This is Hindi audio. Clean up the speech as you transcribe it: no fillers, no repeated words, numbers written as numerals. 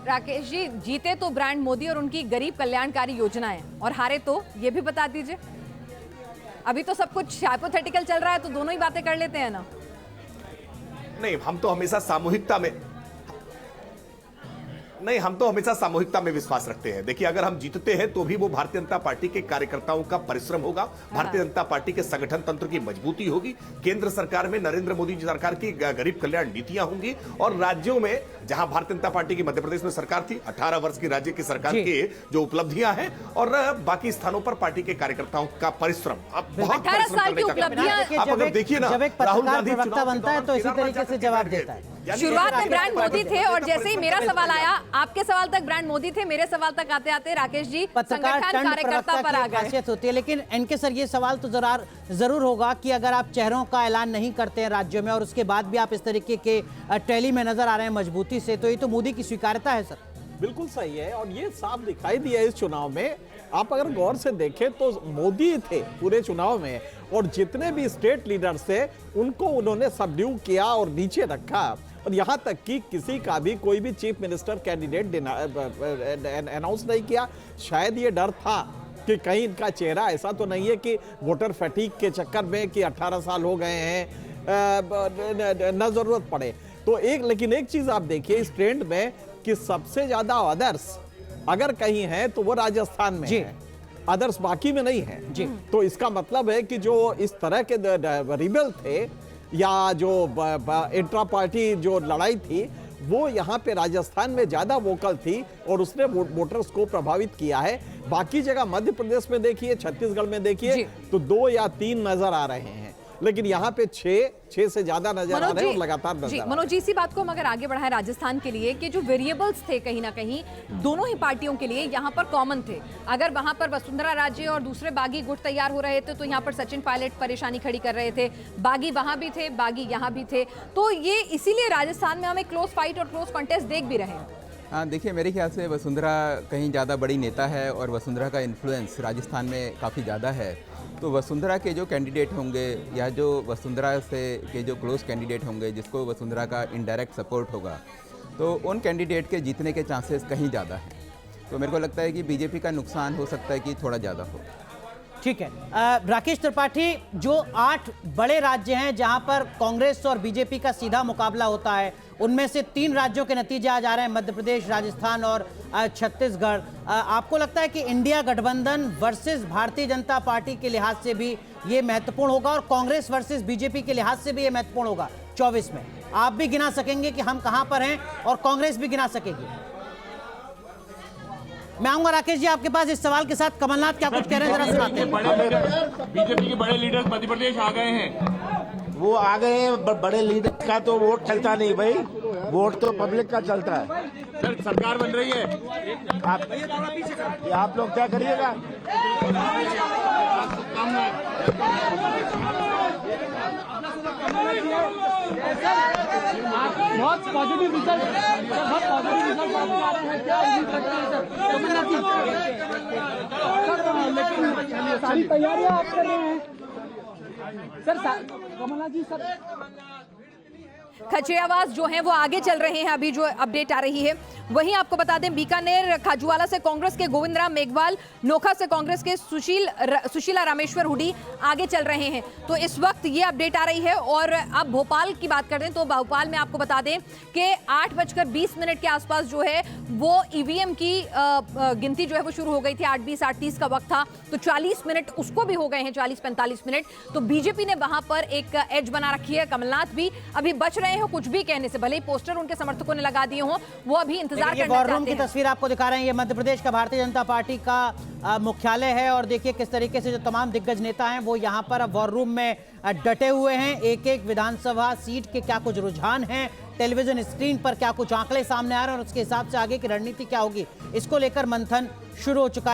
राकेश जी, जीते तो ब्रांड मोदी और उनकी गरीब कल्याणकारी योजनाएं, और हारे तो ये भी बता दीजिए। अभी तो सब कुछ हाइपोथेटिकल चल रहा है, तो दोनों ही बातें कर लेते हैं ना। नहीं, हम तो हमेशा सामूहिकता में विश्वास रखते हैं। देखिए, अगर हम जीतते हैं तो भी वो भारतीय जनता पार्टी के कार्यकर्ताओं का परिश्रम होगा, भारतीय जनता पार्टी के संगठन तंत्र की मजबूती होगी, केंद्र सरकार में नरेंद्र मोदी जी सरकार की गरीब कल्याण नीतियां होंगी, और राज्यों में जहां भारतीय जनता पार्टी की मध्य प्रदेश में सरकार थी, 18 वर्ष की राज्य की सरकार की जो उपलब्धियां हैं, और बाकी स्थानों पर पार्टी के कार्यकर्ताओं का परिश्रम। अब बहुत 18 साल की उपलब्धियां। आप अगर देखिए ना, राहुल गांधी प्रवक्ता बनता है तो इसी तरीके से जवाब देता है। शुरुआत में ब्रांड मोदी थे, और जैसे ही मेरा सवाल आया, आपके सवाल तक ब्रांड मोदी थे, मेरे सवाल तक आते आते राकेश जी संगठन कार्यकर्ता पर आ गए। होती है। लेकिन एनके सर, ये सवाल तो जरूर होगा कि अगर आप चेहरों का ऐलान नहीं करते हैं राज्यों में, और उसके बाद भी आप इस तरीके के टैली में नजर आ रहे हैं मजबूती से, तो ये तो मोदी की स्वीकार्यता है सर। बिल्कुल सही है, और ये साफ दिखाई दिया इस चुनाव में। आप अगर गौर से देखें तो मोदी थे पूरे चुनाव में, और जितने भी स्टेट लीडर्स थे उनको उन्होंने सबड्यू किया और नीचे रखा, और यहां तक कि किसी का भी कोई भी चीफ मिनिस्टर कैंडिडेट अनाउंस नहीं किया। शायद ये डर था कि कहीं इनका चेहरा ऐसा तो नहीं है कि वोटर फैटीग के चक्कर में कि 18 साल हो गए हैं न जरूरत पड़े। तो लेकिन एक चीज आप देखिए इस ट्रेंड में कि सबसे ज्यादा अदर्स अगर कहीं है तो वो राजस्थान में है, अदर्स बाकी में नहीं है जी। तो इसका मतलब है कि जो इस तरह के रिबेल थे या जो इंट्रा पार्टी जो लड़ाई थी, वो यहाँ पे राजस्थान में ज्यादा वोकल थी, और उसने वोटर्स को प्रभावित किया है। बाकी जगह मध्य प्रदेश में देखिए, छत्तीसगढ़ में देखिए, तो 2 या 3 नजर आ रहे हैं, लेकिन यहाँ पे 6 से ज्यादा नजर आ रहे हैं, और लगातार नजर आ रहे हैं। मनोज जी, इसी बात को हम अगर आगे बढ़ाएं राजस्थान के लिए, कि जो वेरिएबल्स थे कहीं ना कहीं दोनों ही पार्टियों के लिए यहाँ पर कॉमन थे। अगर वहां पर वसुंधरा राजे और दूसरे बागी गुट तैयार हो रहे थे, तो यहाँ पर सचिन पायलट परेशानी खड़ी कर रहे थे। बागी वहां भी थे, बागी यहाँ भी थे, तो ये इसीलिए राजस्थान में हम एक क्लोज फाइट और क्लोज कंटेस्ट देख भी रहे हैं। हाँ, देखिए, मेरे ख्याल से वसुंधरा कहीं ज़्यादा बड़ी नेता है, और वसुंधरा का इन्फ्लुएंस राजस्थान में काफ़ी ज़्यादा है। तो वसुंधरा के जो कैंडिडेट होंगे, या जो वसुंधरा से के जो क्लोज कैंडिडेट होंगे, जिसको वसुंधरा का इनडायरेक्ट सपोर्ट होगा, तो उन कैंडिडेट के जीतने के चांसेस कहीं ज़्यादा हैं। तो मेरे को लगता है कि बीजेपी का नुकसान हो सकता है कि थोड़ा ज़्यादा हो। ठीक है राकेश त्रिपाठी, जो 8 बड़े राज्य हैं जहां पर कांग्रेस और बीजेपी का सीधा मुकाबला होता है, उनमें से 3 राज्यों के नतीजे आ जा रहे हैं, मध्य प्रदेश, राजस्थान और छत्तीसगढ़। आपको लगता है कि इंडिया गठबंधन वर्सेस भारतीय जनता पार्टी के लिहाज से भी ये महत्वपूर्ण होगा, और कांग्रेस वर्सेस बीजेपी के लिहाज से भी ये महत्वपूर्ण होगा 24 में? आप भी गिना सकेंगे कि हम कहां पर हैं, और कांग्रेस भी गिना सकेगी? मैं आऊंगा राकेश जी आपके पास इस सवाल के साथ। कमलनाथ क्या कुछ कह रहे हैं, जरा सुनाते हैं। बीजेपी के बड़े लीडर मध्य प्रदेश आ गए हैं। वो आ गए हैं, बड़े लीडर का तो वोट चलता नहीं भाई, वोट तो पब्लिक का चलता है। सर, सरकार बन रही है, आप लोग क्या करिएगा? बहुत पॉजिटिव रिजल्ट, बहुत पॉजिटिव रिजल्ट आ रहे हैं, क्या उम्मीद रखते हैं सर? लेकिन सारी तैयारियां आप कर रहे हैं सर, कमलनाथ जी सर। खचरियावास जो हैं वो आगे चल रहे हैं, अभी जो अपडेट आ रही है। वहीं आपको बता दें, बीकानेर खाजूवाला से कांग्रेस के गोविंद राम मेघवाल, नोखा से कांग्रेस के सुशीला रामेश्वर हुडी आगे चल रहे हैं। तो इस वक्त ये अपडेट आ रही है। और अब भोपाल की बात करते हैं, तो भोपाल में आपको बता दें कि 8:20 के आसपास जो है वो ईवीएम की गिनती जो है वो शुरू हो गई थी। 8:20 8:30 का वक्त था, तो 40 मिनट उसको भी हो गए हैं, 40-45 मिनट। तो बीजेपी ने वहां पर एक एज बना रखी है। कमलनाथ भी अभी बच रहे हो कुछ भी कहने से, भले ही पोस्टर उनके समर्थकों ने लगा दिए हों, वो अभी इंतजार करना वॉर रूम चाहते की हैं। तस्वीर आपको दिखा रहे हैं, ये मध्य प्रदेश का भारतीय जनता पार्टी का मुख्यालय है, और देखिए किस तरीके से जो तमाम दिग्गज नेता हैं वो यहाँ पर वॉर रूम में डटे हुए हैं। एक एक विधानसभा सीट के क्या कुछ रुझान हैं, टेलीविजन स्क्रीन पर क्या कुछ आंकड़े सामने आ रहे हैं, और उसके हिसाब से आगे की रणनीति क्या होगी, इसको लेकर मंथन शुरू हो चुका है।